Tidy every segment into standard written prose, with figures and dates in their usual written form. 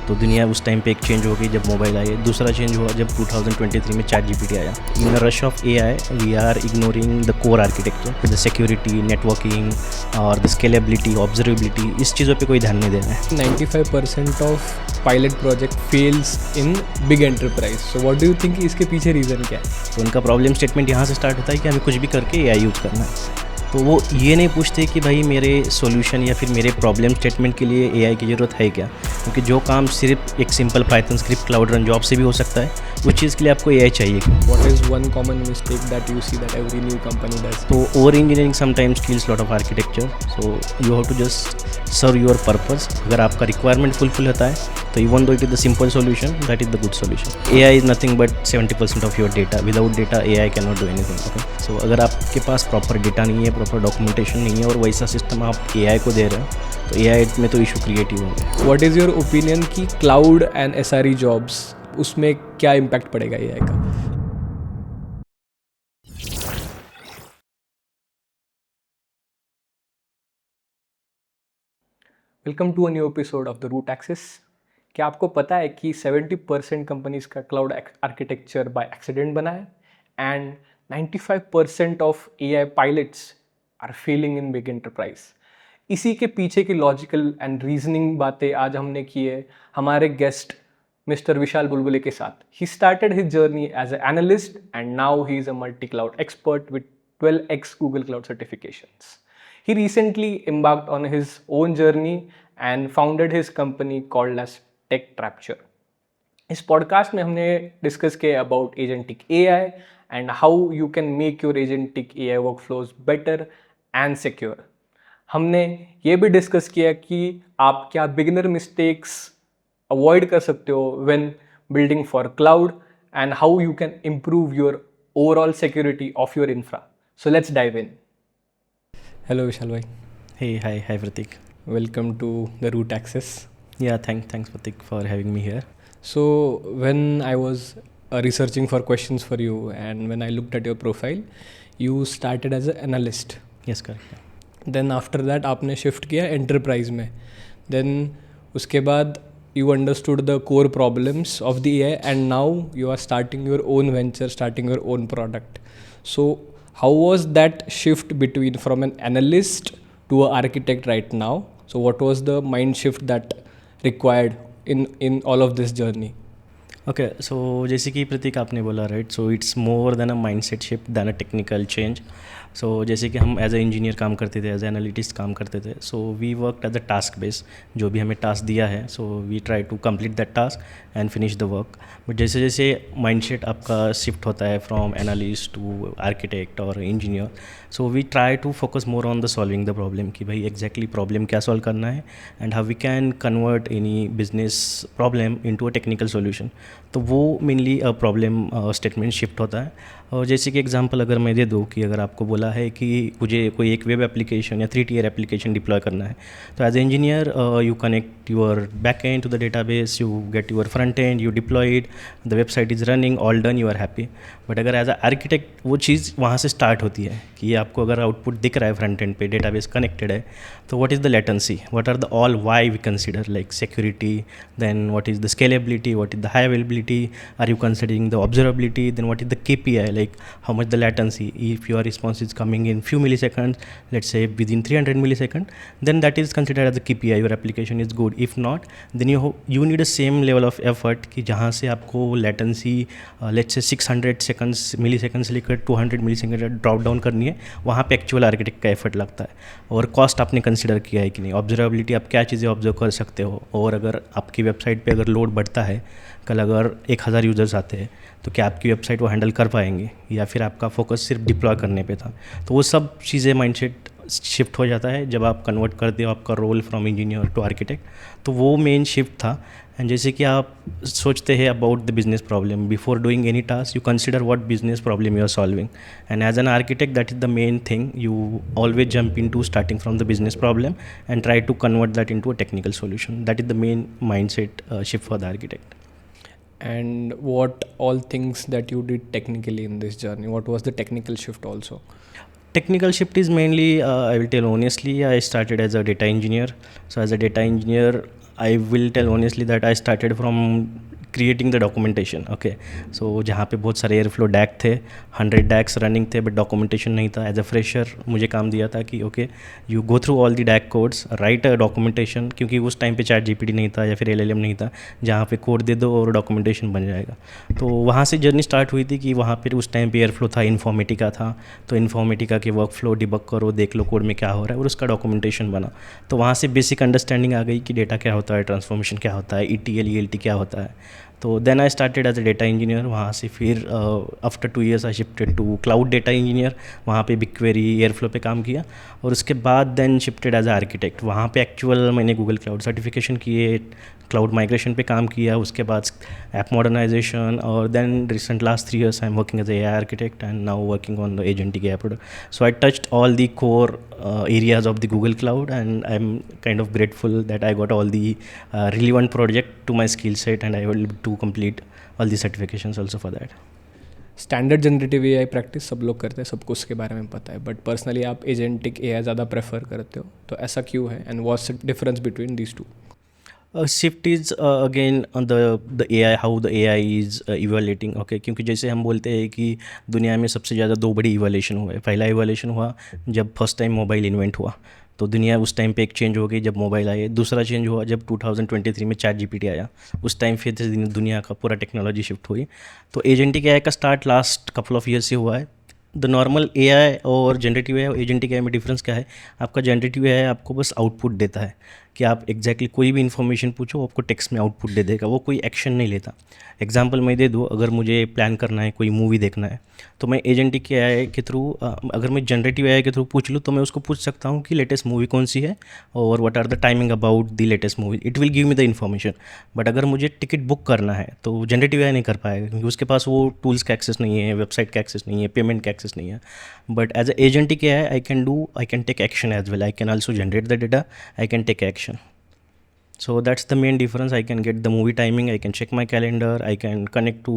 तो दुनिया उस टाइम पे एक चेंज हो गई जब मोबाइल आए, दूसरा चेंज हुआ जब 2023 में चैट जीपीटी आया। In the rush of AI we are ignoring the core architecture, the security, networking और द स्केलेबिलिटी, ऑब्जर्वेबिलिटी, इस चीज़ों पे कोई ध्यान नहीं दे रहा है। 95% of pilot project fails in big enterprise. So what do you think इसके पीछे रीज़न क्या है? तो उनका प्रॉब्लम स्टेटमेंट यहाँ से स्टार्ट होता है कि हमें कुछ भी करके एआई यूज़ करना है। तो वो ये नहीं पूछते कि भाई मेरे सॉल्यूशन या फिर मेरे प्रॉब्लम स्टेटमेंट के लिए एआई की ज़रूरत है क्या, क्योंकि जो काम सिर्फ एक simple Python script cloud run job से भी हो सकता है, उस चीज़ के लिए आपको एआई चाहिए। What is one common mistake that you see that every new company does? तो over engineering sometimes kills lot of architecture, so you have to just serve your purpose. अगर आपका रिक्वायरमेंट फुलफिल होता है तो even though it is the simple solution, that is the good solution. AI is nothing but 70% of your data. Without data AI can not do anything. Okay, so अगर आपके पास proper data नहीं है, proper documentation नहीं है और वैसा system आप AI को दे रहे हो तो एआई में तो इशू क्रिएट ही होंगे। What is your opinion कि क्लाउड एंड SRE जॉब्स उसमें क्या इम्पैक्ट पड़ेगा एआई का? Welcome to a new episode of the root axis. क्या आपको पता है कि 70% कंपनीज का क्लाउड आर्किटेक्चर बाय एक्सीडेंट बना है and 95% of AI pilots are failing in big enterprise. इसी के पीछे की लॉजिकल एंड रीजनिंग बातें आज हमने की है हमारे गेस्ट मिस्टर विशाल बुलबुले के साथ। He started his journey as a analyst and now he is a multi cloud expert with 12x Google Cloud certifications. He recently embarked on his own journey and founded his company called as TechTrapture. इस podcast में हमने discuss किया about agentic AI and how you can make your agentic AI workflows better and secure. हमने ये भी discuss किया कि आप क्या बिगिनर मिस्टेक्स अवॉइड कर सकते हो when building for cloud and how you can improve your overall security of your infra. So let's dive in. Hello Vishal भाई। Hey, hi Pratik. Welcome to the Root Access. Yeah, thanks Pratik for having me here. So when I was researching for questions for you and when I looked at your profile, you started as an analyst. Yes, correct. Then after that आपने shift किया enterprise में. Then उसके बाद you understood the core problems of the AI and now you are starting your own venture, starting your own product. So how was that shift between from an analyst to an architect right now? So what was the mind shift that required in all of this journey? Okay, so जैसे कि प्रतीक आपने बोला right, so it's more than a mindset shift than a technical change. So जैसे कि हम as a engineer काम करते थे, एज ए एनालिटिस्ट काम करते थे, so we work as a task base. जो भी हमें टास्क दिया है so we try to complete that task and finish the work. But जैसे जैसे माइंडसेट आपका शिफ्ट होता है फ्रॉम एनालिस्ट टू आर्किटेक्ट और engineer, so we try to focus more on the solving the problem कि भाई एग्जैक्टली प्रॉब्लम क्या solve करना है and how we can convert any business problem into a technical solution. तो वो mainly problem statement shift होता है। और जैसे कि एग्जांपल अगर मैं दे दूँ कि अगर आपको बोला है कि मुझे कोई एक वेब एप्लीकेशन या 3 tier एप्लीकेशन डिप्लॉय करना है, तो as a engineer you connect your back end to the database, you get your front end, you deploy it, the website is running, all done, you are happy. But अगर as a architect वो चीज़ वहाँ से start होती है कि आपको अगर आउटपुट दिख रहा है फ्रंट एंड पे, डेटाबेस कनेक्टेड है, तो what is the latency, what are the all why we consider like security, then what is the scalability, what is the high availability, are you considering the observability, then what is the KPI, like how much the latency, if your response is coming in few milliseconds, let's say within 300 milliseconds, then that is considered as the KPI, your application is good. If not, then you need a same level of effort कि जहाँ से आपको latency let's say 600 seconds milliseconds से लेकर 200 milliseconds drop down करनी है, वहाँ पे एक्चुअल आर्किटेक्ट का एफर्ट लगता है। और कॉस्ट आपने कंसिडर किया है कि नहीं, ऑब्जर्वेबिलिटी आप क्या चीज़ें ऑब्जर्व कर सकते हो, और अगर आपकी वेबसाइट पे अगर लोड बढ़ता है, कल अगर 1000 यूज़र्स आते हैं तो क्या आपकी वेबसाइट वो हैंडल कर पाएंगे, या फिर आपका फोकस सिर्फ डिप्लॉय करने पे था। तो वो सब चीज़ें माइंडसेट शिफ्ट हो जाता है जब आप कन्वर्ट करते हो आपका role from engineer to architect. तो वो मेन शिफ्ट था। एंड जैसे कि आप सोचते हैं about the business problem before doing any task, you consider what business problem you are solving, and as an architect that is the main thing, you always jump into starting from the business problem and try to convert that into a technical solution. That is the main mindset shift for the architect. And what all things that you did technically in this journey? What was the technical shift also? Technical shift is mainly, I will tell honestly, I started as a data engineer. So as a data engineer, I will tell honestly that I started from creating the documentation. Okay, so जहाँ पे बहुत सारे airflow DAG थे, 100 DAGs running थे, but documentation नहीं था. As a fresher मुझे काम दिया था कि okay you go through all the DAG codes, write a documentation, क्योंकि उस टाइम पे चैट जीपीटी नहीं था या फिर एलएलएम नहीं था जहाँ पे कोड दे दो और डॉक्यूमेंटेशन बन जाएगा. तो वहाँ से जर्नी स्टार्ट हुई थी कि वहाँ पर उस टाइम पे एयरफ्लो था, इन्फॉर्मेटिका था, तो इन्फॉर्मेटिका के वर्क फ्लो डिबग करो, देख लो कोड में क्या हो रहा है, और उसका डॉक्यूमेंटेशन बना. तो वहाँ से बेसिक अंडरस्टैंडिंग आ गई कि डेटा क्या होता है, ट्रांसफॉर्मेशन क्या होता है, ETL ELT क्या होता है. तो then I started as a data engineer. वहाँ से फिर after 2 years I shifted to cloud data engineer. वहाँ पे BigQuery एयरफ्लो पे काम किया, और उसके बाद then shifted as a architect. वहाँ पे एक्चुअल मैंने गूगल क्लाउड सर्टिफिकेशन किए, क्लाउड माइग्रेशन पे काम किया, उसके बाद ऐप मॉडर्नाइजेशन, और then recent last 3 years I am working as a AI architect and now working on the agentic AI product. So I touched all the core areas of the Google Cloud, and I'm kind of grateful that I got all the relevant project to my skill set, and I will to complete all the certifications also for that. Standard generative AI practice सब लोग करते हैं, सबको उसके बारे में पता है, बट पर्सनली आप एजेंटिक AI ज़्यादा प्रेफर करते हो, तो ऐसा क्यों है, and what's the difference between these two? Shift is again on the AI, how the AI is evolving. Okay, क्योंकि जैसे हम बोलते हैं कि दुनिया में सबसे ज़्यादा 2 बड़ी इवोल्यूशन हुए. पहला इवोल्यूशन हुआ जब फर्स्ट टाइम मोबाइल इन्वेंट हुआ, तो दुनिया उस टाइम पे एक चेंज हो गई जब मोबाइल आए. दूसरा चेंज हुआ जब 2023 में चैट जीपीटी आया, उस टाइम फिर से दुनिया का पूरा टेक्नोलॉजी शिफ्ट हुई. तो एजेंटिक AI का start last couple of year से हुआ है. द नॉर्मल AI और जनरेटिव AI और एजेंटिक AI में डिफरेंस क्या है? आपका जनरेटिव AI आपको बस आउटपुट देता है कि आप एग्जैक्टली कोई भी इन्फॉर्मेशन पूछो, आपको टेक्स्ट में आउटपुट दे देगा, वो कोई एक्शन नहीं लेता. एग्जांपल मैं दे दूँ, अगर मुझे प्लान करना है, कोई मूवी देखना है, तो मैं एजेंटिक AI के थ्रू, अगर मैं जनरेटिव AI के थ्रू पूछ लूँ, तो मैं उसको पूछ सकता हूँ कि लेटेस्ट मूवी कौन सी है और what are the timing about the latest movie. It will give me the information. But अगर मुझे टिकट बुक करना है तो जनरेटिव AI नहीं कर पाएगा, क्योंकि उसके पास वो टूल्स का एक्सेस नहीं है, वेबसाइट का एक्सेस नहीं है, पेमेंट का एक्सेस नहीं है. But as a agentic AI, I can take action as well. I can also generate the data. I can take action. So that's the main difference. I can get the movie timing. I can check my calendar. I can connect to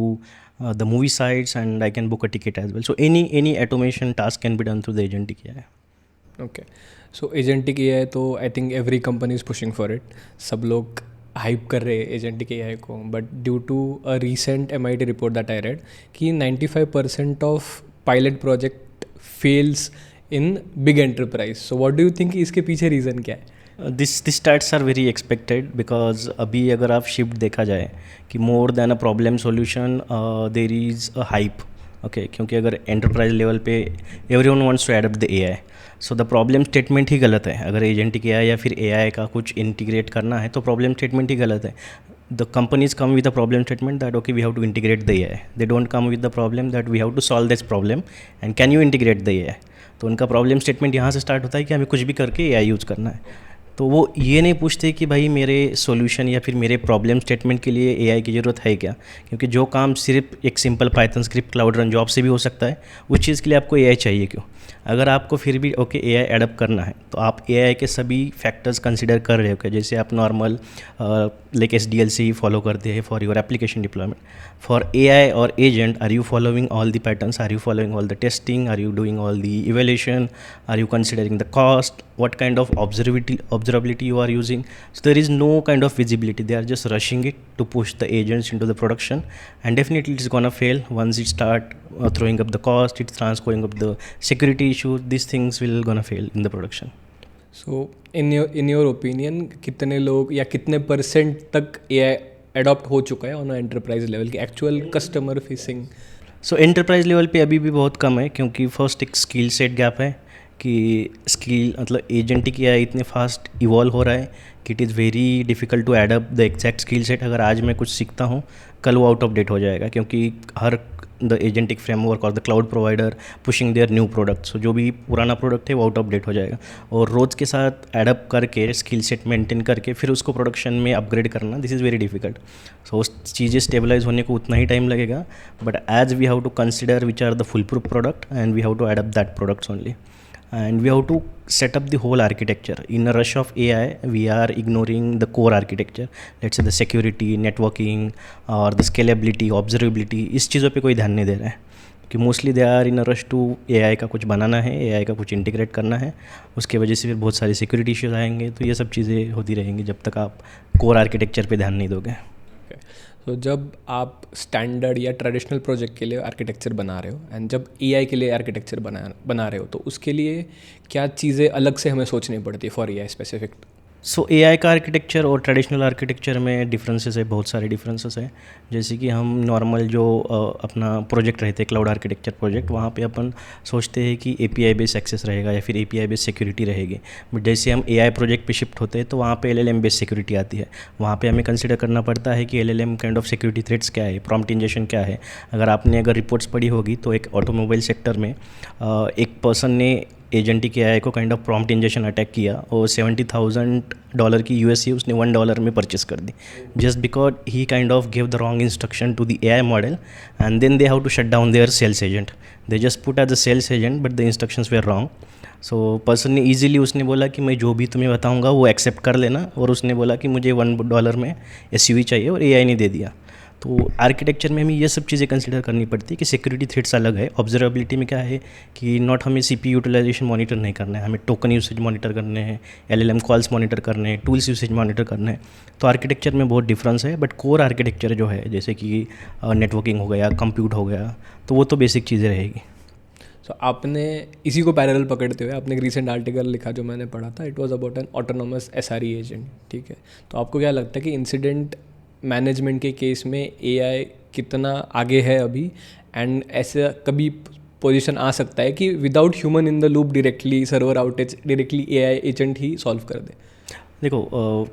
the movie sites, and I can book a ticket as well. So any automation task can be done through the agentic AI. Okay, so agentic AI तो I think every company is pushing for it. सब लोग hype कर रहे हैं agentic AI को, but due to a recent MIT report that I read कि 95% of pilot project fails in big enterprise. So what do you think इसके पीछे reason क्या है? This stats are very expected because अभी अगर आप shift देखा जाए कि more than a problem solution there is a hype. Okay, क्योंकि अगर एंटरप्राइज लेवल पे everyone wants to adapt the AI, so the problem statement ही गलत है. अगर एजेंटिक AI या फिर AI का कुछ इंटीग्रेट करना है तो प्रॉब्लम स्टेटमेंट ही गलत है. The companies come with a problem statement that okay, we have to integrate the AI. They don't come with the problem that we have to solve this problem and can you integrate the AI. तो उनका problem statement यहाँ से start होता है कि हमें कुछ भी करके AI यूज़ करना है. तो वो ये नहीं पूछते कि भाई मेरे सॉल्यूशन या फिर मेरे प्रॉब्लम स्टेटमेंट के लिए AI की ज़रूरत है क्या, क्योंकि जो काम सिर्फ एक simple Python script cloud run job से भी हो सकता है, उस चीज़ के लिए आपको AI चाहिए क्यों? अगर आपको फिर भी ओके AI एडप्ट करना है तो आप AI के सभी फैक्टर्स कंसिडर कर रहे हो क्या? जैसे आप नॉर्मल लाइक SDLC फॉलो करते हैं for your application deployment. For AI और agent, are you following all the patterns? Are you following all the testing? Are you doing all the evaluation? Are you considering the cost? What kind of observability you are using? So there is no kind of visibility. They are just rushing it to push the agents into the production, and definitely it's gonna fail once it start throwing up the cost. It starts going up the security issues. These things will gonna fail in the production. So in your opinion, कितने लोग या कितने percent तक AI adopt हो चुका है on enterprise level की actual customer facing? सो enterprise level पे अभी भी बहुत कम है, क्योंकि फर्स्ट एक स्किल सेट गैप है कि स्किल मतलब एजेंटिक AI इतने फास्ट इवॉल्व हो रहा है कि it is very difficult to adapt the exact skill set. अगर आज मैं कुछ सीखता हूँ, कल वो आउट ऑफ डेट हो जाएगा, क्योंकि हर द एजेंटिक फ्रेमवर्क और the cloud provider pushing their new product. So जो भी पुराना प्रोडक्ट है वो आउट ऑफ डेट हो जाएगा, और रोज़ के साथ एडप्ट करके स्किल सेट मेंटेन करके फिर उसको प्रोडक्शन में अपग्रेड करना, this is very difficult. So उस चीज़ें स्टेबलाइज होने को उतना ही टाइम लगेगा, but as we have to consider which are the full proof product and we have to adapt that products only. And we have to set up the whole architecture. In a rush of AI, we are ignoring the core architecture. Let's say the security, networking और the scalability, observability, इस चीज़ों पे कोई ध्यान नहीं दे रहा है, कि mostly they are in a rush to AI का कुछ बनाना है, एआई का कुछ इंटीग्रेट करना है, उसके वजह से फिर बहुत सारी सिक्योरिटी इश्यूज आएंगे। तो ये सब चीज़ें होती रहेंगी जब तक आप कोर आर्किटेक्चर पे ध्यान नहीं दोगे। तो जब आप स्टैंडर्ड या ट्रेडिशनल प्रोजेक्ट के लिए आर्किटेक्चर बना रहे हो एंड जब एआई के लिए आर्किटेक्चर बना रहे हो, तो उसके लिए क्या चीज़ें अलग से हमें सोचनी पड़ती है for AI specific? So AI का आर्किटेक्चर और ट्रेडिशनल आर्किटेक्चर में डिफरेंसेस है, बहुत सारे डिफरेंसेस हैं। जैसे कि हम नॉर्मल जो अपना प्रोजेक्ट रहते हैं क्लाउड आर्किटेक्चर प्रोजेक्ट, वहाँ पे अपन सोचते हैं कि एपीआई बेस्ड एक्सेस रहेगा या फिर एपीआई बेस्ड सिक्योरिटी रहेगी। बट जैसे हम एआई प्रोजेक्ट पे शिफ्ट होते हैं तो वहाँ पे एलएलएम बेस्ड सिक्योरिटी आती है। वहाँ पे हमें कंसिडर करना पड़ता है कि LLM kind of security threats क्या है, प्रॉम्प्ट इंजेक्शन क्या है। अगर रिपोर्ट्स पढ़ी होगी तो एक ऑटोमोबाइल सेक्टर में एक पर्सन ने एजेंटी के एआई को kind of prompt injection attack किया और $70,000 की यूएससी उसने $1 में परचेस कर दी, just because he kind of give the wrong instruction to the AI model and then they have to shut down their sales agent. They just put as a sales agent but the instructions were wrong. So person ने easily उसने बोला कि मैं जो भी तुम्हें बताऊंगा वो एक्सेप्ट कर लेना, और उसने बोला कि मुझे $1 में एसयूवी चाहिए और एआई ने दे दिया। तो आर्किटेक्चर में हमें ये सब चीज़ें कंसिडर करनी पड़ती है कि सिक्योरिटी थ्रेट्स अलग है। ऑब्जर्वेबिलिटी में क्या है कि नॉट हमें सीपीयू यूटिलाइजेशन मॉनिटर नहीं करना है, हमें टोकन यूसेज मॉनिटर करने हैं, एलएलएम कॉल्स मॉनिटर करने हैं, टूल्स यूसेज मॉनिटर करने हैं। तो आर्किटेक्चर में बहुत डिफरेंस है। बट कोर आर्किटेक्चर जो है, जैसे कि नेटवर्किंग हो गया, कंप्यूट हो गया, तो वो तो बेसिक चीज़ें रहेगी। सो आपने इसी को पैरेलल पकड़ते हुए आपने एक रीसेंट आर्टिकल लिखा जो मैंने पढ़ा था, it was about an autonomous SRE agent, ठीक है। तो आपको क्या लगता है कि इंसिडेंट मैनेजमेंट के केस में एआई कितना आगे है अभी, एंड ऐसा कभी पोजीशन आ सकता है कि without human in the loop directly server outage directly AI agent ही सॉल्व कर दे? देखो,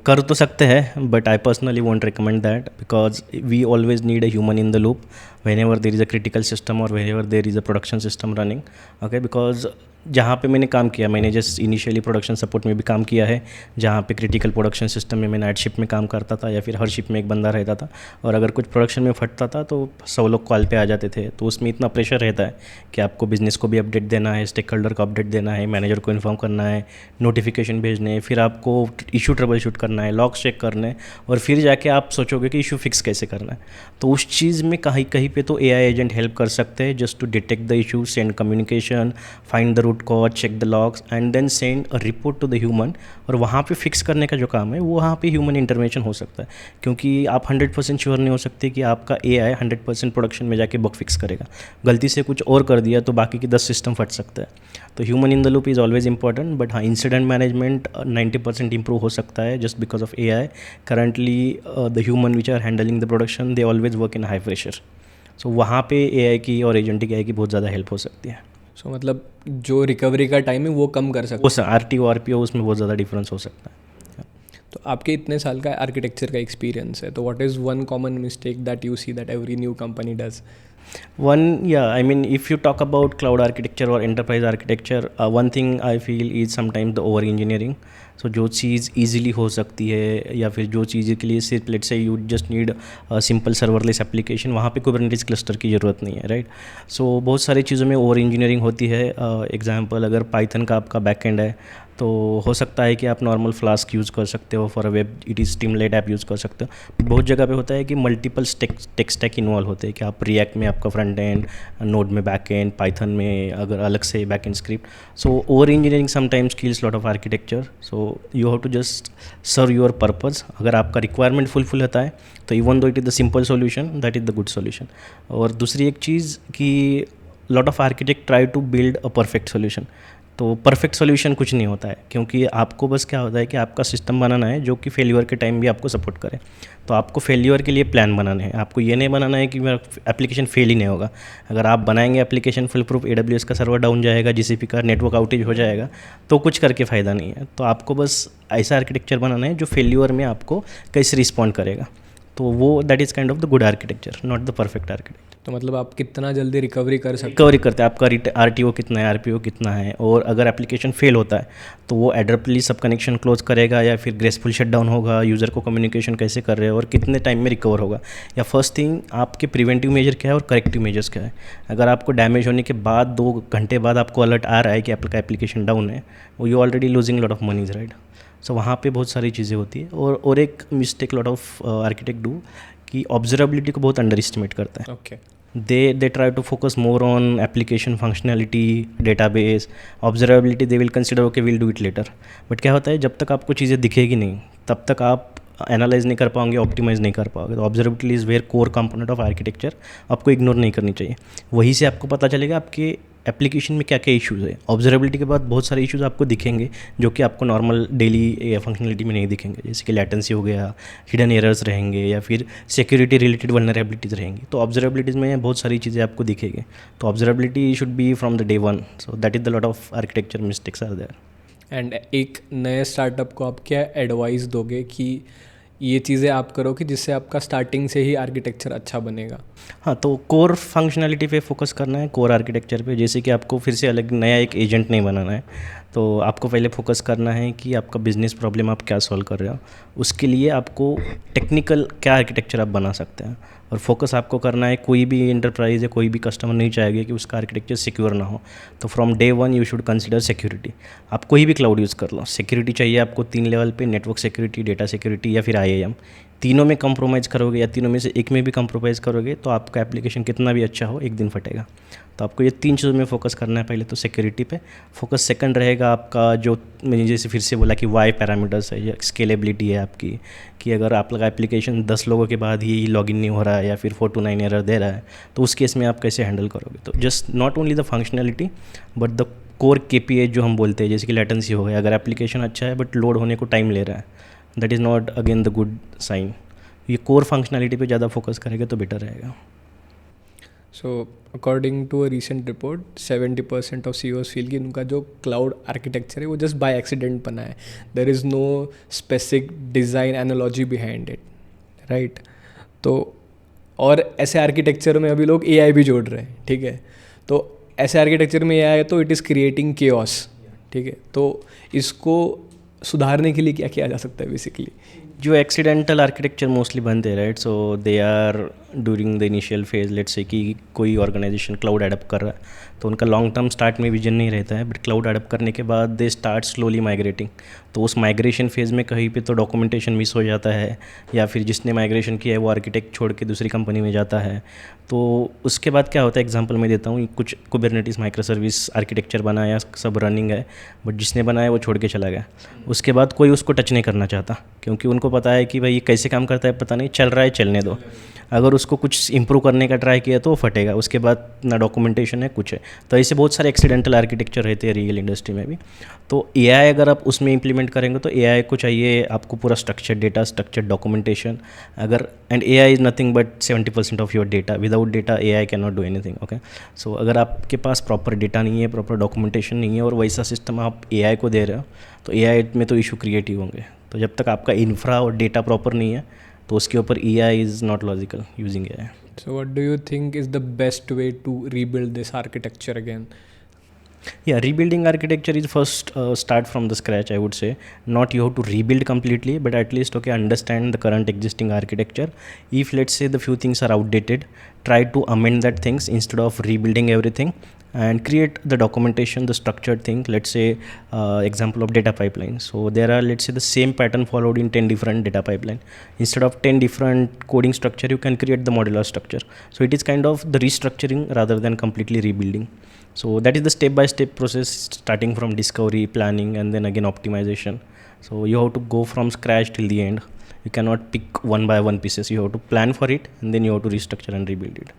कर तो सकते हैं but I personally won't recommend that, because we always need a human in the loop whenever there is a critical system or whenever there is a production system running, okay? Because जहाँ पे मैंने काम किया, मैंने just initially production support में भी काम किया है, जहाँ पे क्रिटिकल प्रोडक्शन सिस्टम में मैं नाइट शिफ्ट में काम करता था या फिर हर शिफ्ट में एक बंदा रहता था, और अगर कुछ प्रोडक्शन में फटता था तो 100 लोग कॉल पे आ जाते थे। तो उसमें इतना प्रेशर रहता है कि आपको बिजनेस को भी अपडेट देना है, स्टेक होल्डर को अपडेट देना है, मैनेजर को इन्फॉर्म करना है, नोटिफिकेशन भेजने, फिर आपको इशू ट्रबल शूट करना है, लॉग्स चेक करने हैं, और फिर जाके आप सोचोगे कि इशू फिक्स कैसे करना है। तो उस चीज़ में कहीं कहीं पे तो एआई एजेंट हेल्प कर सकते हैं, just to detect the issue, send communication, find the root cause, check the logs and then send a report to the human. और वहाँ पे फिक्स करने का जो काम है वो वहाँ पे ह्यूमन इंटरवेंशन हो सकता है, क्योंकि आप 100% श्योर नहीं हो सकते कि आपका एआई 100% प्रोडक्शन में जाके बग फिक्स करेगा। गलती से कुछ और कर दिया तो बाकी के 10 सिस्टम फट सकता है। तो human in the loop is always important. But हाँ, इंसिडेंट मैनेजमेंट 90% इंप्रूव हो सकता है just because of AI. Currently the human which are handling the production, they always work in high pressure. So वहाँ पे एआई की और agentic AI की बहुत ज़्यादा हेल्प हो सकती है। सो मतलब जो रिकवरी का टाइम है वो कम कर सकते वो सर आरटीओ आरपीओ उसमें बहुत ज़्यादा डिफरेंस हो सकता है। तो आपके इतने साल का आर्किटेक्चर का एक्सपीरियंस है, तो what is one common mistake that you see that every new company does? I mean, if you talk about cloud architecture or enterprise architecture, one thing I feel is sometimes the over engineering. So जो चीज़ easily हो सकती है या फिर जो चीज़ के लिए सिर्फ let's say you just need simple serverless application, वहाँ पे कुबरनेटिस क्लस्टर की ज़रूरत नहीं है, राइट? सो बहुत सारी चीज़ों में ओवर इंजीनियरिंग होती है। एग्जांपल अगर पाइथन का आपका बैकएंड है तो हो सकता है कि आप नॉर्मल फ्लास्क यूज़ कर सकते हो, for a web it is Streamlit app use कर सकते हो। बहुत जगह पे होता है कि मल्टीपल टेक स्टैक इन्वॉल्व होते हैं, कि आप रिएक्ट में आपका फ्रंट एंड, नोड में बैक एंड, पाइथन में अगर अलग से back end script. So over engineering sometimes kills lot of architecture. So you have to just serve your purpose. अगर आपका रिक्वायरमेंट फुलफिल होता है तो even though it is the simple solution, that is the good solution. और दूसरी एक चीज़ कि lot of architect try to build a perfect solution. तो परफेक्ट सोल्यूशन कुछ नहीं होता है, क्योंकि आपको बस क्या होता है कि आपका सिस्टम बनाना है जो कि फेल्यूर के टाइम भी आपको सपोर्ट करे। तो आपको फेल्यूर के लिए प्लान बनाने हैं, आपको ये नहीं बनाना है कि मेरा एप्लीकेशन फेल ही नहीं होगा। अगर आप बनाएंगे एप्लीकेशन फुल प्रूफ, AWS का सर्वर डाउन जाएगा, GCP का नेटवर्क आउटेज हो जाएगा, तो कुछ करके फ़ायदा नहीं है। तो आपको बस ऐसा आर्किटेक्चर बनाना है जो फेल्यूर में आपको कैसे रिस्पॉन्ड करेगा। तो वो that is kind of the good architecture, not the perfect architecture. तो मतलब आप कितना जल्दी रिकवरी कर सकते रिकवरी करते हैं, आपका RTO कितना है, RPO कितना है, और अगर एप्लीकेशन फेल होता है तो वो एडरप्टली सब कनेक्शन क्लोज करेगा या फिर ग्रेसफुल शटडाउन होगा, यूज़र को कम्युनिकेशन कैसे कर रहे हैं और कितने टाइम में रिकवर होगा। या फर्स्ट थिंग आपके प्रिवेंटिव मेजर क्या है और करेक्टिव मेजर्स क्या है। अगर आपको डैमेज होने के बाद 2 घंटे बाद आपको अलर्ट आ रहा है कि आपका एप्लीकेशन डाउन है, वो you already losing lot of moneys, right? So वहाँ पे बहुत सारी चीज़ें होती है। और एक mistake lot of architect do कि ऑब्जर्वेबिलिटी को बहुत अंडर एस्टिमेट करता है। Okay. they try to focus more on application functionality, database, observability. They will consider okay we'll do it later. But क्या होता है जब तक आपको चीज़ें दिखेगी नहीं तब तक आप एनालाइज नहीं कर पाओगे, ऑप्टिमाइज नहीं कर पाओगे. तो observability is where core component of architecture. आपको इग्नोर नहीं करनी चाहिए. वहीं से आपको पता चलेगा आपके एप्लीकेशन में क्या क्या इश्यूज़ है. ऑब्जर्वेबिलिटी के बाद बहुत सारे इश्यूज़ आपको दिखेंगे जो कि आपको नॉर्मल डेली फंक्शनलिटी में नहीं दिखेंगे, जैसे कि लेटेंसी हो गया, हिडन एरर्स रहेंगे या फिर सिक्योरिटी रिलेटेड वल्नरेबिलिटीज़ रहेंगी. तो ऑब्जर्वेबिलिटीज़ में बहुत सारी चीज़ें आपको दिखेंगे. तो observability should be from the day one. So that is the lot of architecture mistakes are there. And एक नए स्टार्टअप को आप क्या एडवाइस दोगे कि ये चीज़ें आप करो कि जिससे आपका स्टार्टिंग से ही आर्किटेक्चर अच्छा बनेगा? हाँ, तो कोर फंक्शनैलिटी पे फोकस करना है, कोर आर्किटेक्चर पे. जैसे कि आपको फिर से अलग नया एक एजेंट नहीं बनाना है. तो आपको पहले फोकस करना है कि आपका बिजनेस प्रॉब्लम आप क्या सॉल्व कर रहे हो. उसके लिए आपको टेक्निकल क्या आर्किटेक्चर आप बना सकते हैं. और फोकस आपको करना है, कोई भी एंटरप्राइज या कोई भी कस्टमर नहीं चाहेगा कि उसका आर्किटेक्चर सिक्योर ना हो. तो from day one you should consider security. आप कोई भी क्लाउड यूज़ कर लो, सिक्योरिटी चाहिए आपको 3 लेवल पे: नेटवर्क सिक्योरिटी, डेटा सिक्योरिटी या फिर IAM. तीनों में कंप्रोमाइज़ करोगे या तीनों में से एक में भी कंप्रोमाइज़ करोगे तो आपका एप्लीकेशन कितना भी अच्छा हो एक दिन फटेगा. तो आपको ये 3 चीज़ों में फोकस करना है. पहले तो सिक्योरिटी पे फोकस. सेकंड रहेगा आपका जो मैंने जैसे फिर से बोला कि वाई पैरामीटर्स है या स्केलेबिलिटी है आपकी, कि अगर आपका एप्लीकेशन 10 लोगों के बाद ही लॉगिन नहीं हो रहा है या फिर 4 to 9 एरर दे रहा है तो उस केस में आप कैसे हैंडल करोगे. तो just not only the functionality but the core KPI जो हम बोलते हैं, जैसे कि लेटेंसी हो गया. अगर एप्लीकेशन अच्छा है बट लोड होने को टाइम ले रहा है, that is not again the good sign. ये कोर फंक्शनैलिटी पे ज़्यादा फोकस करेगा तो बेटर रहेगा. So according to a recent report 70% of CEOs feel कि उनका जो क्लाउड आर्किटेक्चर है वो जस्ट बाय एक्सीडेंट बना है. There is no specific design analogy behind it, right? तो और ऐसे आर्किटेक्चर में अभी लोग AI भी जोड़ रहे हैं, ठीक है? तो ऐसे आर्किटेक्चर में AI है तो इट इज़ क्रिएटिंग केओस, ठीक है? तो इसको सुधारने के लिए क्या किया जा सकता है बेसिकली? जो एक्सीडेंटल आर्किटेक्चर मोस्टली बनते हैं, right, so they are during the initial phase. Let's say कि कोई ऑर्गेनाइजेशन क्लाउड अडप्ट कर रहा है तो उनका लॉन्ग टर्म स्टार्ट में विजन नहीं रहता है, बट क्लाउड अडप्ट करने के बाद दे स्टार्ट स्लोली माइग्रेटिंग. तो उस माइग्रेशन फेज़ में कहीं पे तो डॉक्यूमेंटेशन मिस हो जाता है या फिर जिसने माइग्रेशन किया है वो आर्किटेक्ट छोड़ के दूसरी कंपनी में जाता है. तो उसके बाद क्या होता है, एग्जांपल मैं देता हूँ, कुछ कुबरनेटिस माइक्रो सर्विस आर्किटेक्चर बनाया, सब रनिंग है, बट जिसने बनाया वो छोड़ के चला गया. उसके बाद कोई उसको टच नहीं करना चाहता क्योंकि उनको पता है कि भाई ये कैसे काम करता है पता नहीं, चल रहा है चलने दो. अगर उसको कुछ इंप्रूव करने का ट्राई किया तो वो फटेगा. उसके बाद ना डॉक्यूमेंटेशन है कुछ है. तो ऐसे बहुत सारे एक्सीडेंटल आर्किटेक्चर रहते हैं रियल इंडस्ट्री में भी. तो AI अगर आप उसमें इंप्लीमेंट करेंगे तो AI को चाहिए आपको पूरा स्ट्रक्चर डेटा, स्ट्रक्चर डॉक्यूमेंटेशन. अगर and AI is nothing but 70% of your data. Without data AI can not do anything. Okay, so अगर आपके पास प्रॉपर डेटा नहीं है, प्रॉपर डॉक्यूमेंटेशन नहीं है और वैसा सिस्टम आप AI को दे रहे हो तो AI में तो इशू क्रिएट ही होंगे. तो जब तक आपका इंफ्रा और डेटा प्रॉपर नहीं है तो उसके ऊपर AI is not logical using AI. So what do you think is the best way to rebuild this architecture again? Yeah, rebuilding architecture is first start from the scratch, I would say. Not you have to rebuild completely, but at least okay, understand the current existing architecture. If let's say the few things are outdated, try to amend that things instead of rebuilding everything and create the documentation, the structured thing. Let's say example of data pipeline. So there are, let's say, the same pattern followed in 10 different data pipeline. Instead of 10 different coding structure, you can create the modular structure. So it is kind of the restructuring rather than completely rebuilding. So that is the step-by-step process, starting from discovery, planning, and then again optimization. So you have to go from scratch till the end. You cannot pick one by one pieces. You have to plan for it and then you have to restructure and rebuild it.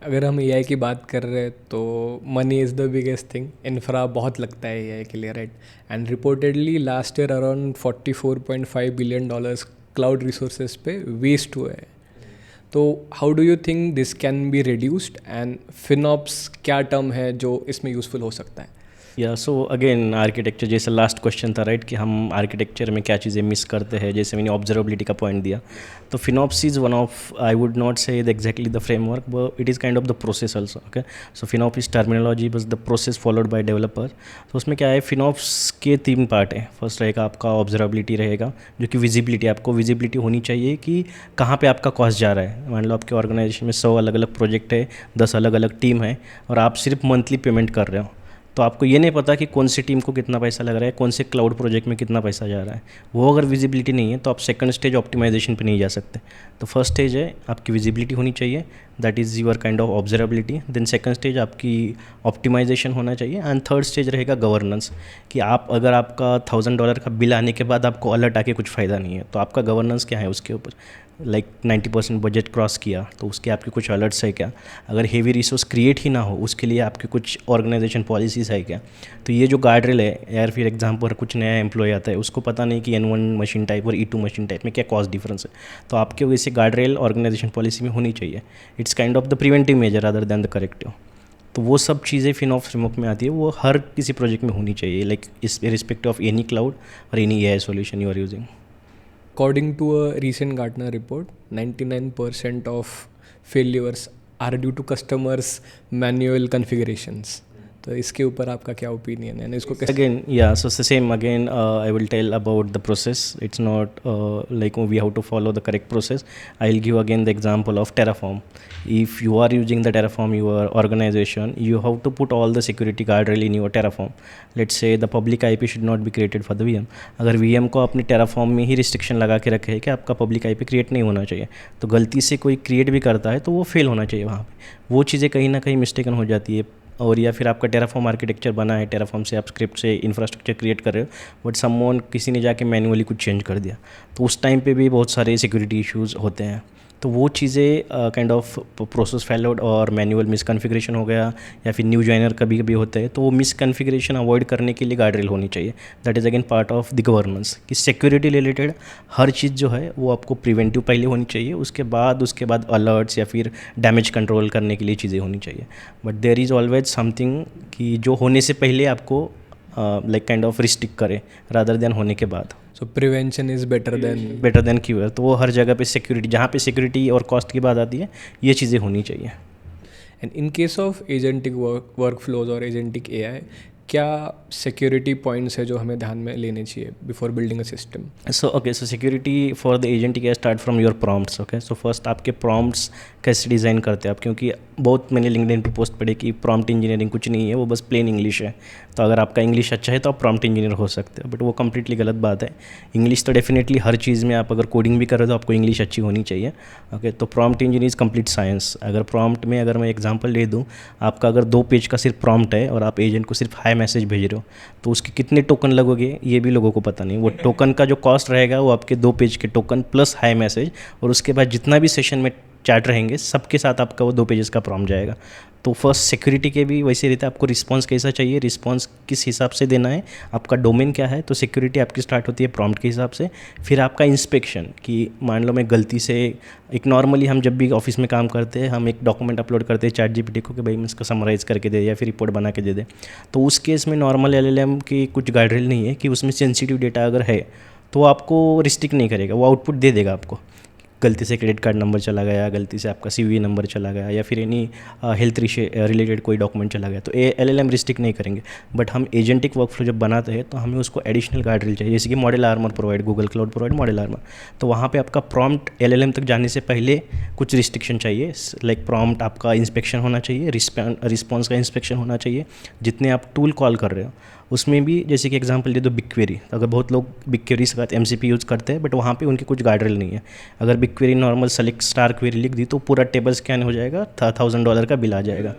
अगर हम AI की बात कर रहे हैं तो money is the biggest thing. Infra बहुत लगता है AI के लिए, right? And reportedly last year around $44.5 billion cloud resources पे वेस्ट हुए हैं. तो how do you think this can be reduced and FinOps क्या टर्म है जो इसमें यूज़फुल हो सकता है? या सो अगेन आर्किटेक्चर, जैसे लास्ट क्वेश्चन था, राइट, कि हम आर्किटेक्चर में क्या चीज़ें मिस करते हैं. जैसे मैंने ऑब्जर्वेबिलिटी का पॉइंट दिया, तो FinOps is one of, I would not say exactly the framework, but it is kind of the process also. Okay, so FinOps is terminology बस the process followed by developer. तो उसमें क्या है, FinOps के 3 part है. First रहेगा आपका observability रहेगा, जो कि विजिबिलिटी, आपको विजिबिलिटी होनी चाहिए कि कहाँ पे आपका कॉस्ट जा रहा है. मान लो आपके ऑर्गेनाइजेशन में 100 अलग अलग प्रोजेक्ट है, 10 अलग अलग टीम है और आप सिर्फ मंथली पेमेंट कर रहे हो, तो आपको ये नहीं पता कि कौन सी टीम को कितना पैसा लग रहा है, कौन से क्लाउड प्रोजेक्ट में कितना पैसा जा रहा है। वो अगर विजिबिलिटी नहीं है तो आप सेकंड स्टेज ऑप्टिमाइजेशन पे नहीं जा सकते। तो फर्स्ट स्टेज है आपकी विजिबिलिटी होनी चाहिए, that is your kind of observability. Then second stage आपकी ऑप्टिमाइजेशन होना चाहिए, एंड थर्ड स्टेज रहेगा गवर्नेंस, कि आप अगर आपका $1000 का बिल आने के बाद आपको अलर्ट आके कुछ फ़ायदा नहीं है, तो आपका गवर्नेंस क्या है उसके ऊपर। लाइक 90% बजट क्रॉस किया तो उसके आपके कुछ अलर्ट्स है क्या, अगर हेवी रिसोर्स क्रिएट ही ना हो उसके लिए आपकी कुछ ऑर्गेनाइजेशन पॉलिसीज़ है क्या। तो ये जो गार्ड रेल है यार, फिर एग्जाम्पल कुछ नया एम्प्लॉय आता है उसको पता नहीं कि N1 मशीन टाइप और E2 मशीन टाइप में क्या कॉस्ट डिफरेंस है, तो आपके वैसे गार्ड रेल ऑर्गेनाइजेशन पॉलिसी में होनी चाहिए। It's kind of the preventive measure other than the corrective. तो वो सब चीज़ें FinOps फ्रेमवर्क में आती है, वो हर किसी प्रोजेक्ट में होनी चाहिए, लाइक इस रिस्पेक्ट ऑफ एनी क्लाउड और any AI solution you are using. According to a recent Gartner report, 99% of failures are due to customers' manual configurations. तो इसके ऊपर आपका क्या ओपिनियन है, इसको कैसे? Again, yeah, so it's the same again. I will tell about the process. It's not like we have to follow the correct process. I'll give again the example of Terraform. If you are using the Terraform, your organization, you have to put all the security guardrail in your Terraform. Let's say the public IP should not be created for the VM. अगर VM को अपने Terraform में ही restriction लगा के रखे है कि आपका पब्लिक IP क्रिएट नहीं होना चाहिए, तो गलती से कोई क्रिएट भी करता है तो वो फेल होना चाहिए वहाँ पे। वो चीज़ें कहीं ना कहीं मिस्टेकन हो जाती है। और या फिर आपका टेराफॉर्म आर्किटेक्चर बना है, टेराफॉर्म से आप स्क्रिप्ट से इंफ्रास्ट्रक्चर क्रिएट कर रहे हो, बट समवन किसी ने जाके मैन्युअली कुछ चेंज कर दिया, तो उस टाइम पे भी बहुत सारे सिक्योरिटी इश्यूज होते हैं। तो वो चीज़ें काइंड ऑफ प्रोसेस फेलोड और मैनुअल मिसकॉन्फ़िगरेशन हो गया, या फिर न्यू जॉइनर कभी कभी होते हैं, तो वो मिसकॉन्फ़िगरेशन अवॉइड करने के लिए गार्ड रेल होनी चाहिए। That is again part of the governance, कि सिक्योरिटी रिलेटेड हर चीज़ जो है वो आपको प्रिवेंटिव पहले होनी चाहिए, उसके बाद अलर्ट्स या फिर डैमेज कंट्रोल करने के लिए चीज़ें होनी चाहिए। But there is always something कि जो होने से पहले आपको लाइक काइंड ऑफ रिस्ट्रिक्ट करे रादर देन होने के बाद। So prevention is better than cure. तो वो हर जगह पे सिक्योरिटी, जहाँ पे सिक्योरिटी और कॉस्ट की बात आती है, ये चीज़ें होनी चाहिए। And in case of agentic work flows और एजेंटिक AI, क्या सिक्योरिटी पॉइंट्स है जो हमें ध्यान में लेने चाहिए before building a system? So security for the agentic AI start from your prompts. Okay, so first आपके प्रॉम्प्ट्स कैसे डिज़ाइन करते हैं आप, क्योंकि बहुत मैंने लिंक्डइन पे पोस्ट पढ़े कि प्रॉम्प्ट इंजीनियरिंग कुछ नहीं है, वो बस प्लेन इंग्लिश है। तो अगर आपका इंग्लिश अच्छा है तो आप प्रॉम्प्ट इंजीनियर हो सकते हो, बट वो कम्प्लीटली गलत बात है। इंग्लिश तो डेफिनेटली हर चीज़ में, आप अगर कोडिंग भी कर रहे हो तो आपको इंग्लिश अच्छी होनी चाहिए। ओके, तो prompt engineer is complete science. अगर प्रॉम्प्ट में अगर मैं एग्जांपल ले दूँ, आपका अगर 2 पेज का सिर्फ प्रॉम्प्ट है और आप एजेंट को सिर्फ हाई मैसेज भेज रहे हो, तो उसके कितने टोकन लगोगे ये भी लोगों को पता नहीं। वो टोकन का जो कॉस्ट रहेगा वो आपके 2 पेज के टोकन प्लस हाई मैसेज, और उसके बाद जितना भी सेशन में चैट रहेंगे सबके साथ आपका वो 2 पेजेस का प्रॉम्प्ट जाएगा। तो फर्स्ट सिक्योरिटी के भी वैसे रहता है, आपको रिस्पांस कैसा चाहिए, रिस्पांस किस हिसाब से देना है, आपका डोमेन क्या है। तो सिक्योरिटी आपकी स्टार्ट होती है प्रॉम्प्ट के हिसाब से। फिर आपका इंस्पेक्शन, कि मान लो मैं गलती से एक नॉर्मली हम जब भी ऑफिस में काम करते हैं, हम एक डॉक्यूमेंट अपलोड करते हैं ChatGPT को कि भाई मैं इसको समराइज़ करके दे या फिर रिपोर्ट बना के दे दे। तो उस केस में नॉर्मल LLM की कुछ गाइडलाइन नहीं है कि उसमें सेंसिटिव डेटा अगर है तो आपको रिस्ट्रिक्ट नहीं करेगा, वो आउटपुट दे देगा आपको। गलती से क्रेडिट कार्ड नंबर चला गया, गलती से आपका CVV नंबर चला गया, या फिर एनी हेल्थ रिलेटेड कोई डॉक्यूमेंट चला गया, तो LLM रिस्ट्रिक्ट नहीं करेंगे। बट हम एजेंटिक वर्कफ्लो जब बनाते हैं तो हमें उसको एडिशनल गाइडलाइन चाहिए, जैसे कि model armour provide, Google cloud provide model armour. तो वहाँ पे आपका प्रॉम्प्ट LLM तक जाने से पहले कुछ रिस्ट्रिक्शन चाहिए, लाइक प्रॉम्प्ट आपका इंस्पेक्शन होना चाहिए, रिस्पॉन्स का इंस्पेक्शन होना चाहिए। जितने आप टूल कॉल कर रहे हो उसमें भी, जैसे कि एग्जांपल दे दो BigQuery, अगर बहुत लोग BigQuery के साथ MCP यूज़ करते हैं, बट वहाँ पे उनकी कुछ गाइडलाइन नहीं है। अगर BigQuery normal select star query लिख दी तो पूरा टेबल स्कैन हो जाएगा, $1000 का बिल आ जाएगा।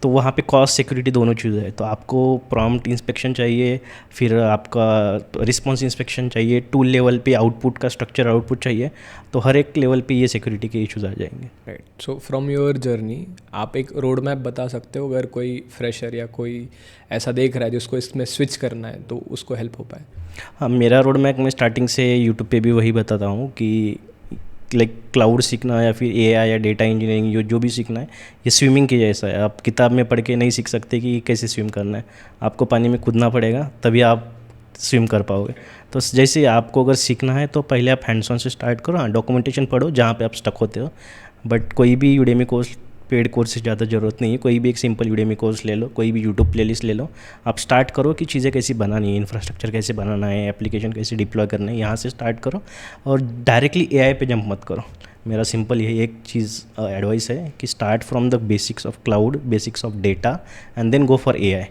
तो वहाँ पे कॉस्ट सिक्योरिटी दोनों चीज़ें है। तो आपको प्रॉम्प्ट इंस्पेक्शन चाहिए, फिर आपका रिस्पॉन्स इंस्पेक्शन चाहिए, टूल लेवल पे आउटपुट का स्ट्रक्चर आउटपुट चाहिए। तो हर एक लेवल पे ये सिक्योरिटी के इश्यूज आ जाएंगे। Right, so from your journey आप एक रोड मैप बता सकते हो, अगर कोई फ्रेशर या कोई ऐसा देख रहा है जिसको इसमें स्विच करना है तो उसको हेल्प हो पाए? हाँ, मेरा रोड मैप मैं स्टार्टिंग से यूट्यूब पे भी वही बताता हूँ कि लाइक क्लाउड सीखना या फिर AI या डेटा इंजीनियरिंग जो भी सीखना है, ये स्विमिंग के जैसा है। आप किताब में पढ़ के नहीं सीख सकते कि कैसे स्विम करना है, आपको पानी में कूदना पड़ेगा तभी आप स्विम कर पाओगे। तो जैसे आपको अगर सीखना है तो पहले आप हैंड्स ऑन से स्टार्ट करो। हाँ, डॉक्यूमेंटेशन पढ़ो जहाँ पे आप स्टक होते हो, बट कोई भी यूडेमी कोर्स, पेड कोर्स से ज़्यादा ज़रूरत नहीं है। कोई भी एक सिंपल यूडेमी कोर्स ले लो, कोई भी यूट्यूब प्लेलिस्ट ले लो, आप स्टार्ट करो कि चीज़ें कैसी बनानी है, इंफ्रास्ट्रक्चर कैसे बनाना है, एप्लीकेशन कैसे डिप्लॉय करना है, यहाँ से स्टार्ट करो और डायरेक्टली AI पे जंप मत करो। मेरा सिंपल यही एक चीज़ एडवाइस है कि start from the basics of cloud, basics of data, and then go for AI।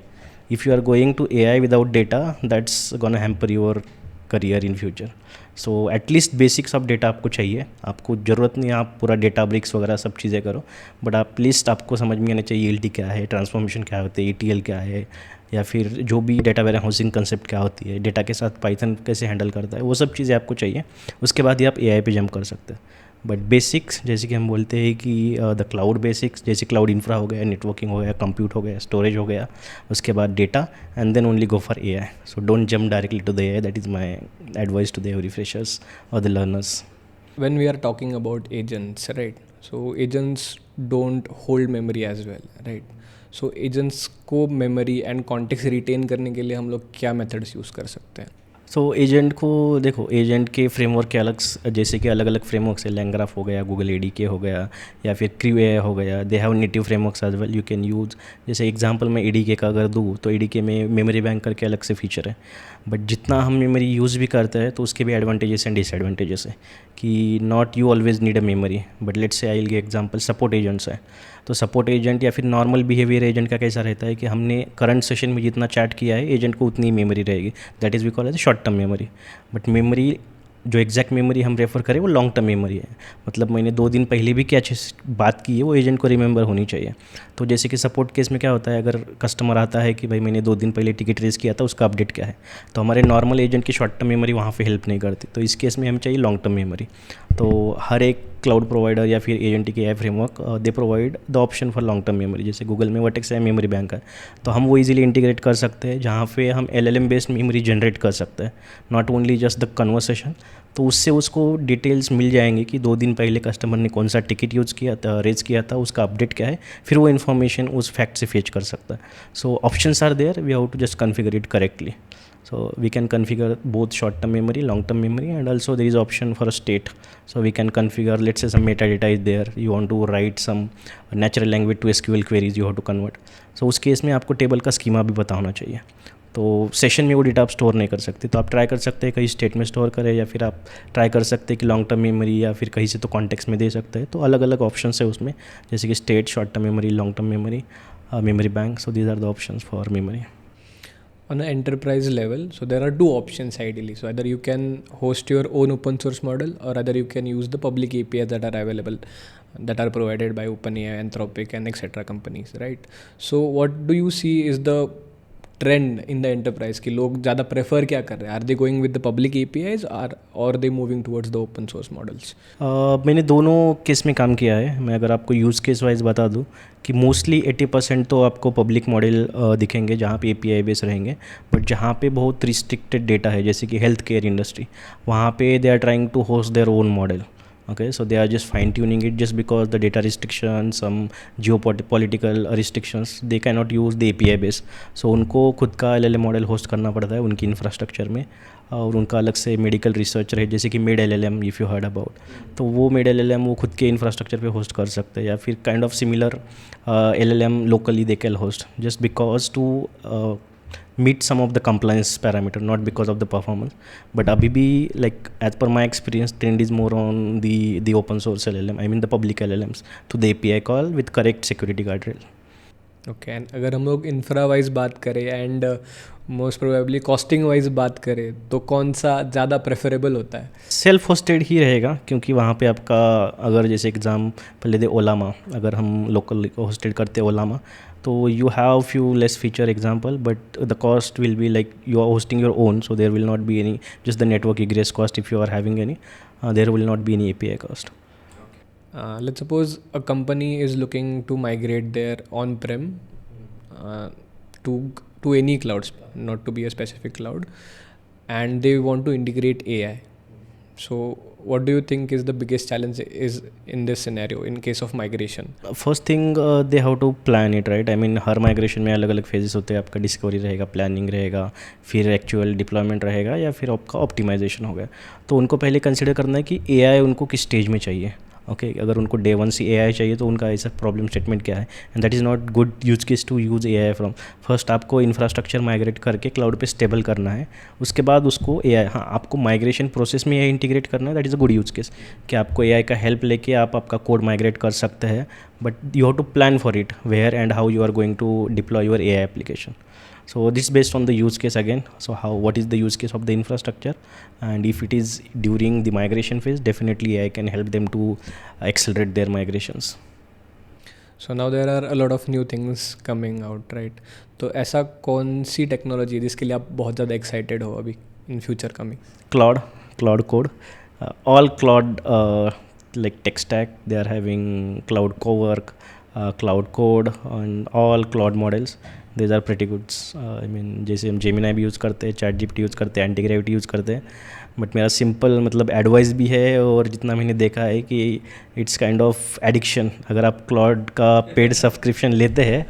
if you are going to AI without data, that's gonna hamper your career in future. So at least basics of data आपको चाहिए, आपको ज़रूरत नहीं है आप पूरा data BRICS वगैरह सब चीज़ें करो, बट आप लिस्ट आपको समझ में आना चाहिए ELT क्या है, ट्रांसफॉर्मेशन क्या होती है, ETL क्या है, या फिर जो भी डेटा वेयर हाउसिंग कंसेप्ट क्या होती है, डेटा के साथ पाइथन कैसे हैंडल करता है, वो सब चीज़ें आपको चाहिए। उसके बाद ही आप AI पे जंप कर सकते हैं। बट बेसिक्स जैसे कि हम बोलते हैं कि द क्लाउड बेसिक्स, जैसे क्लाउड इंफ्रा हो गया, नेटवर्किंग हो गया, कंप्यूट हो गया, स्टोरेज हो गया, उसके बाद data, and then only go for AI. So don't jump directly to the AI. That is my advice to the every freshers और the learners. When we are talking about agents, right? So agents don't hold memory as well, right? So agents को memory and context retain करने के लिए हम लोग क्या methods use कर सकते हैं? सो एजेंट को देखो, एजेंट के फ्रेमवर्क के अलग, जैसे कि अलग अलग फ्रेमवर्क्स है, लैंग्राफ हो गया, गूगल ADK हो गया, या फिर क्रू AI हो गया, they have native frameworks as well, you can use. जैसे एग्जांपल मैं ADK का अगर दूँ तो ADK में मेमोरी बैंक करके अलग से फीचर है, बट जितना हम मेमोरी यूज़ भी करते हैं तो उसके भी एडवांटेजेस एंड डिसएडवांटेजेस है कि not you always need a memory. But let's say I will give example, support agents है, तो सपोर्ट एजेंट या फिर नॉर्मल बिहेवियर एजेंट का कैसा रहता है कि हमने करंट सेशन में जितना चैट किया है एजेंट को उतनी मेमोरी रहेगी, that is we call as short term memory. But memory जो एग्जैक्ट मेमोरी हम रेफ़र करें वो लॉन्ग टर्म मेमोरी है, मतलब मैंने 2 दिन पहले भी क्या बात की है वो एजेंट को रिमेंबर होनी चाहिए. तो जैसे कि सपोर्ट केस में क्या होता है, अगर कस्टमर आता है कि भाई मैंने 2 दिन पहले टिकट रेज़ किया था, उसका अपडेट क्या है, तो हमारे नॉर्मल एजेंट की शॉर्ट टर्म मेमोरी वहाँ पे हेल्प नहीं करती. तो इस केस में हमें चाहिए लॉन्ग टर्म मेमोरी. तो हर एक क्लाउड प्रोवाइडर या फिर एजेंट के AI framework they provide the option for long term memory. जैसे गूगल में वर्टेक्स है, मेमोरी बैंक है, तो हम वो इजीली इंटीग्रेट कर सकते हैं, जहाँ पे हम LLM बेस्ड मेमोरी जनरेट कर सकते हैं, not only just the conversation. तो उससे उसको डिटेल्स मिल जाएंगे कि 2 दिन पहले कस्टमर ने कौन सा टिकट यूज़ किया था, रेज किया था, उसका अपडेट क्या है, फिर वो इन्फॉर्मेशन उस फैक्ट से फेच कर सकता है. So options are there, we have to just configure it correctly. So we can configure both short term memory, long term memory, and also there is option for a state. So we can configure, let's say some metadata is there, you want to write some natural language to SQL queries, you have to convert. So उस case में आपको table का schema भी पता होना चाहिए. तो session में वो डेटा आप स्टोर नहीं कर सकते, तो आप ट्राई कर सकते हैं कहीं स्टेट में स्टोर करें, या फिर आप ट्राई कर सकते हैं कि लॉन्ग टर्म मेमोरी या फिर कहीं से तो कॉन्टेक्स्ट में दे सकते हैं. तो अलग अलग ऑप्शन है उसमें, जैसे कि state, short term memory, long term memory, memory bank. So these are the options for memory. On an enterprise level, so there are 2 options ideally. So either you can host your own open source model, or either you can use the public APIs that are available, that are provided by OpenAI, Anthropic, and etc. companies, right? So what do you see is the trend in the enterprise कि लोग ज़्यादा prefer क्या कर रहे हैं? Are they going with the public APIs or they moving towards the open source models? मैंने दोनों case में काम किया है. मैं अगर आपको यूज़ केस वाइज बता दूं कि मोस्टली 80% तो आपको पब्लिक मॉडल दिखेंगे जहाँ पे API बेस रहेंगे, बट जहाँ पे बहुत रिस्ट्रिक्टेड डेटा है, जैसे कि हेल्थ केयर इंडस्ट्री, वहाँ पे they are trying to host their own model. Okay, so they are just fine tuning it, just because the data restrictions, some geopolitical restrictions, they cannot use the API base. So उनको खुद का LLM model host करना पड़ता है उनकी infrastructure में, और उनका अलग से मेडिकल रिसर्च है, जैसे कि made LLM if you heard about, तो वो मेड LLM वो खुद के इंफ्रास्ट्रक्चर पे होस्ट कर सकते हैं, या फिर kind of similar LLM locally they can host, just because to meet some of the compliance parameter, not because of the performance. But abhi bhi, like as per my experience, trend is more on the open source LLM, I mean the public LLMs, to the API call with correct security guardrail. Okay, and अगर हम लोग infra wise बात करें and most probably costing wise बात करें, तो कौन सा ज़्यादा प्रेफरेबल होता है? सेल्फ होस्टेड ही रहेगा, क्योंकि वहाँ पे आपका अगर जैसे एग्जाम्पल ले दे ओलामा, अगर हम लोकल होस्टेड करते हैं ओलामा, तो you have few less feature example, but the cost will be like you are hosting your own, so there will not be any just the network egress cost if you are having any, there will not be any API cost. Let's suppose a company is looking to migrate their on-prem to any clouds, not to be a specific cloud, and they want to integrate AI. So what do you think is the biggest challenge is in this scenario in case of migration? First thing, they have to plan it, right? I mean her migration में अलग अलग phases होते हैं. आपका discovery रहेगा, planning रहेगा, फिर actual deployment रहेगा, या फिर आपका ऑप्टिमाइजेशन होगा. तो उनको पहले कंसिडर करना है कि AI उनको किस स्टेज में चाहिए. ओके, अगर उनको डे 1 से AI चाहिए तो उनका ऐसा प्रॉब्लम स्टेटमेंट क्या है, and that is not good use case to use AI from. First आपको इंफ्रास्ट्रक्चर माइग्रेट करके क्लाउड पे स्टेबल करना है, उसके बाद उसको AI, हाँ आपको माइग्रेशन प्रोसेस में AI इंटीग्रेट करना है, that is a good use case कि आपको AI का हेल्प लेके आप आपका कोड माइग्रेट कर सकते हैं. But you have to plan for it, where and how you are going to deploy your AI application. So this is based on the use case again. So what is the use case of the infrastructure, and if it is during the migration phase, definitely I can help them to accelerate their migrations. So now there are a lot of new things coming out, right? तो ऐसा कौन सी technology है जिसके लिए आप बहुत ज़्यादा excited हो अभी in future coming? Cloud code, all cloud like tech stack, they are having cloud cowork, cloud code, and all cloud models. These are pretty good. I mean, जैसे हम जेमिनाई भी यूज़ करते हैं, चैट जीपीटी यूज़ करते हैं, एंटीग्रेविटी use करते हैं, but मेरा सिंपल मतलब एडवाइस भी है, और जितना मैंने देखा है कि इट्स काइंड ऑफ एडिक्शन. अगर आप क्लाउड का पेड सब्सक्रिप्शन लेते हैं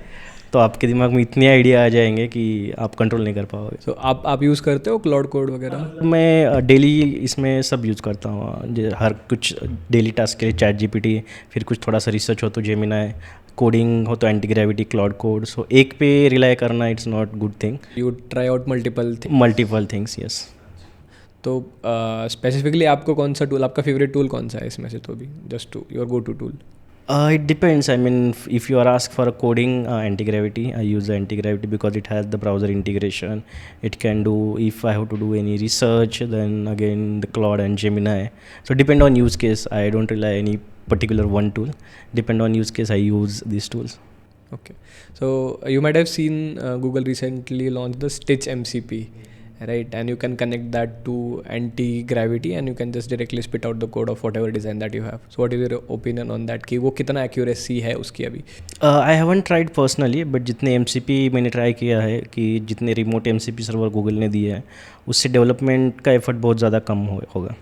तो आपके दिमाग में इतने आइडिया आ जाएंगे कि आप कंट्रोल नहीं कर पाओगे. सो आप यूज़ करते हो क्लाउड कोड वगैरह? मैं डेली इसमें सब यूज़ करता हूँ. हर कुछ डेली टास्क के लिए चैट जीपीटी, फिर कुछ थोड़ा सा रिसर्च हो तो जेमिनाई, कोडिंग हो तो एंटीग्रेविटी, क्लाउड कोड. सो एक पे रिलाई करना it's not good thing. You try out multiple things, yes. तो स्पेसिफिकली आपको कौन सा टूल, आपका फेवरेट टूल कौन सा है इसमें से? तो भी just to your go to tool. It depends. I mean, if you are asked for a coding, anti-gravity, I use the anti-gravity because it has the browser integration. It can do, if I have to do any research, then again the Claude and Gemini. So depend on use case. I don't rely any particular one tool. Depend on use case, I use these tools. Okay. So you might have seen Google recently launched the Stitch MCP, right? And you can connect that to anti-gravity and you can just directly spit out the code of whatever design that you have. So what is your opinion on that कि वो कितना accuracy है उसकी अभी? I haven't tried personally, but जितने MCP मैंने try किया है, कि जितने रिमोट MCP सर्वर गूगल ने दिए हैं, उससे डेवलपमेंट का एफर्ट बहुत ज़्यादा कम होगा.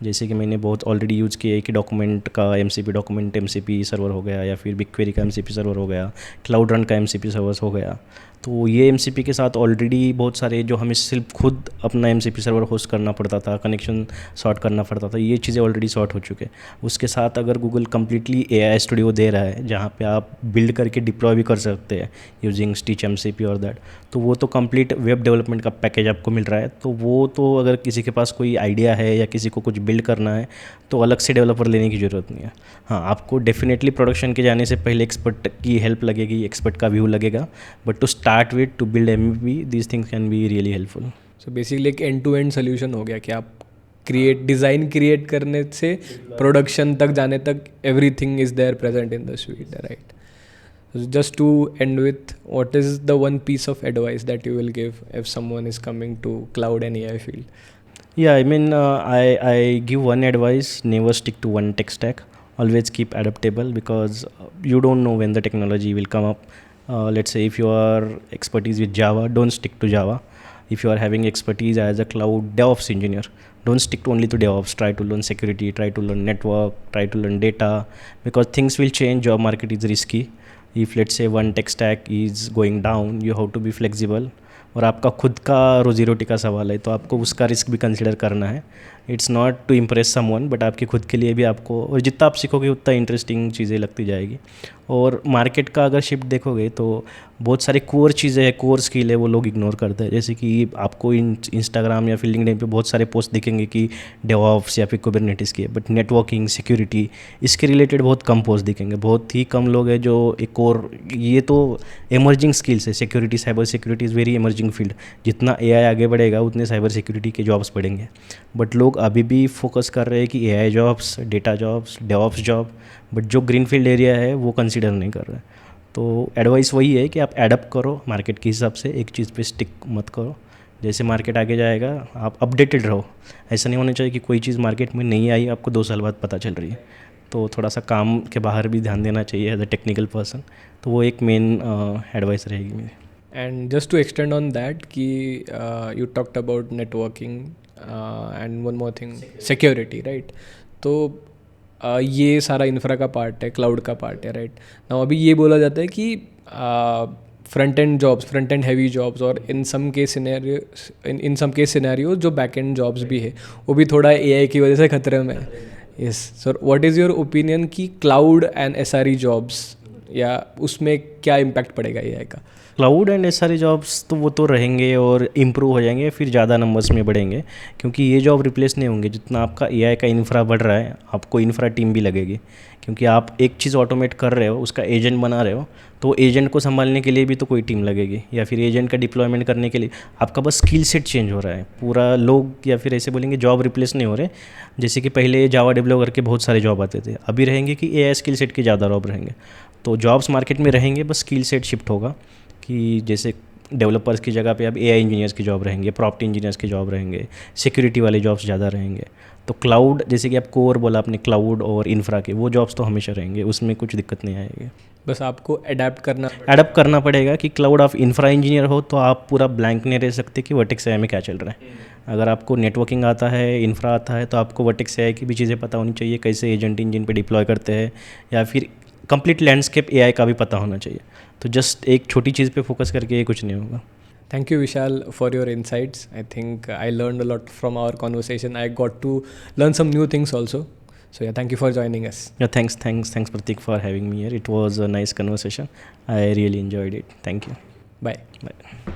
जैसे कि मैंने बहुत ऑलरेडी यूज़ किया है कि डॉक्यूमेंट का डॉक्यूमेंट MCP सर्वर हो गया, या फिर बिग क्वेरी का MCP सर्वर हो गया, क्लाउड रन का MCP सर्वर हो गया. तो ये MCP के साथ ऑलरेडी बहुत सारे जो हमें सिर्फ खुद अपना MCP सर्वर होस्ट करना पड़ता था, कनेक्शन सॉर्ट करना पड़ता था, ये चीज़ें ऑलरेडी सॉर्ट हो चुके हैं. उसके साथ अगर गूगल कम्प्लीटली AI स्टूडियो दे रहा है जहाँ पे आप बिल्ड करके डिप्लॉय भी कर सकते हैं यूजिंग स्टिच MCP और दैट, तो वो तो कंप्लीट वेब डेवलपमेंट का पैकेज आपको मिल रहा है. तो वो तो अगर किसी के पास कोई आइडिया है या किसी को कुछ बिल्ड करना है तो अलग से डेवलपर लेने की ज़रूरत नहीं है. हाँ, आपको डेफिनेटली प्रोडक्शन के जाने से पहले एक्सपर्ट की हेल्प लगेगी, एक्सपर्ट का व्यू लगेगा, but to start with to build MVP these things can be really helpful. So basically एक एंड टू एंड सोल्यूशन हो गया कि आप डिज़ाइन क्रिएट करने से प्रोडक्शन तक जाने तक everything is there present in the sweet, right? Just to end with, what is the one piece of advice that you will give if someone is coming to cloud and AI field? Yeah, I mean, I give one advice: never stick to one tech stack. Always keep adaptable, because you don't know when the technology will come up. Let's say if you are expertise with Java, don't stick to Java. If you are having expertise as a cloud DevOps engineer, don't stick only to DevOps. Try to learn security, try to learn network, try to learn data, because things will change. Job market is risky. If let's say one tech stack is going down, you have to be flexible. और आपका खुद का रोजी रोटी का सवाल है, तो आपको उसका रिस्क भी कंसिडर करना है. It's not to impress someone, but आपके खुद के लिए भी आपको, और जितना आप सीखोगे उतना इंटरेस्टिंग चीज़ें लगती जाएगी. और मार्केट का अगर शिफ्ट देखोगे तो बहुत सारे कोर चीज़ें हैं, कोर स्किल है, वो लोग इग्नोर करते हैं. जैसे कि आपको इंस्टाग्राम या फिर लिंक्डइन पे बहुत सारे पोस्ट दिखेंगे कि डेवऑप्स या फिर कुबरनेटिस की है, बट नेटवर्किंग, सिक्योरिटी, इसके रिलेटेड बहुत कम पोस्ट दिखेंगे. बहुत ही कम लोग हैं जो एक और, ये तो एमर्जिंग स्किल्स है. Security, cyber security is very emerging field. जितना AI आगे बढ़ेगा उतने साइबर सिक्योरिटी के जॉब्स बढ़ेंगे, बट लोग अभी भी फोकस कर रहे हैं कि AI jobs, data jobs, DevOps job, but जो ग्रीन फील्ड एरिया है वो कंसिडर नहीं कर रहे. तो एडवाइस वही है कि आप एडप्ट करो मार्केट के हिसाब से, एक चीज़ पे स्टिक मत करो. जैसे मार्केट आगे जाएगा आप अपडेटेड रहो. ऐसा नहीं होना चाहिए कि कोई चीज़ मार्केट में नहीं आई, आपको 2 साल बाद पता चल रही है. तो थोड़ा सा काम के बाहर भी ध्यान देना चाहिए एज अ टेक्निकल पर्सन. तो वो एक मेन एडवाइस रहेगी मेरी. And just to extend on that, कि you talked about networking and one more thing, security, right? तो ये सारा इंफ्रा का पार्ट है, क्लाउड का पार्ट है, राइट? नाउ अभी ये बोला जाता है कि front end jobs, front end heavy jobs, और इन सम केस सिनेरियो जो बैक एंड जॉब्स भी है वो भी थोड़ा AI की वजह से खतरे में है. Yes sir, what is your opinion कि क्लाउड एंड SRE जॉब्स या उसमें क्या इम्पैक्ट पड़ेगा एआई का? क्लाउड एंड ये सारे जॉब्स तो वो तो रहेंगे और इम्प्रूव हो जाएंगे, फिर ज़्यादा नंबर्स में बढ़ेंगे, क्योंकि ये जॉब रिप्लेस नहीं होंगे। जितना आपका एआई का इंफ्रा बढ़ रहा है, आपको इंफ्रा टीम भी लगेगी, क्योंकि आप एक चीज़ ऑटोमेट कर रहे हो, उसका एजेंट बना रहे हो, तो एजेंट को संभालने के लिए भी तो कोई टीम लगेगी, या फिर एजेंट का डिप्लॉयमेंट करने के लिए आपका बस स्किल सेट चेंज हो रहा है पूरा। लोग या फिर ऐसे बोलेंगे जॉब रिप्लेस नहीं हो रहे, जैसे कि पहले जावा डेवलपर के बहुत सारे जॉब आते थे, अभी रहेंगे कि एआई स्किल सेट के ज़्यादा जॉब रहेंगे। तो जॉब्स मार्केट में रहेंगे, बस स्किल सेट शिफ्ट होगा कि जैसे डेवलपर्स की जगह पे अब एआई इंजीनियर्स की जॉब रहेंगे, प्रॉम्प्ट इंजीनियर्स की जॉब रहेंगे, सिक्योरिटी वाले जॉब्स ज़्यादा रहेंगे। तो क्लाउड, जैसे कि आप कोर बोला आपने, क्लाउड और इंफ्रा के वो जॉब्स तो हमेशा रहेंगे, उसमें कुछ दिक्कत नहीं आएगी। बस आपको अडेप्ट करना पड़ेगा कि क्लाउड आप इंफ्रा इंजीनियर हो तो आप पूरा ब्लैंक नहीं रह सकते कि वर्टेक्स एआई में क्या चल रहा है। अगर आपको नेटवर्किंग आता है, इंफ्रा आता है, तो आपको वर्टेक्स एआई की भी चीज़ें पता होनी चाहिए, कैसे एजेंट इंजन पे डिप्लॉय करते हैं, या फिर कंप्लीट लैंडस्केप एआई का भी पता होना चाहिए। तो जस्ट एक छोटी चीज़ पे फोकस करके ये कुछ नहीं होगा। Thank you, Vishal, for your insights. I think I learned a lot from our conversation. I got to learn some new things also. So yeah, thank you for joining us. Yeah, thanks Pratik for having me here. It was a nice conversation. I really enjoyed it. Thank you. Bye. Bye.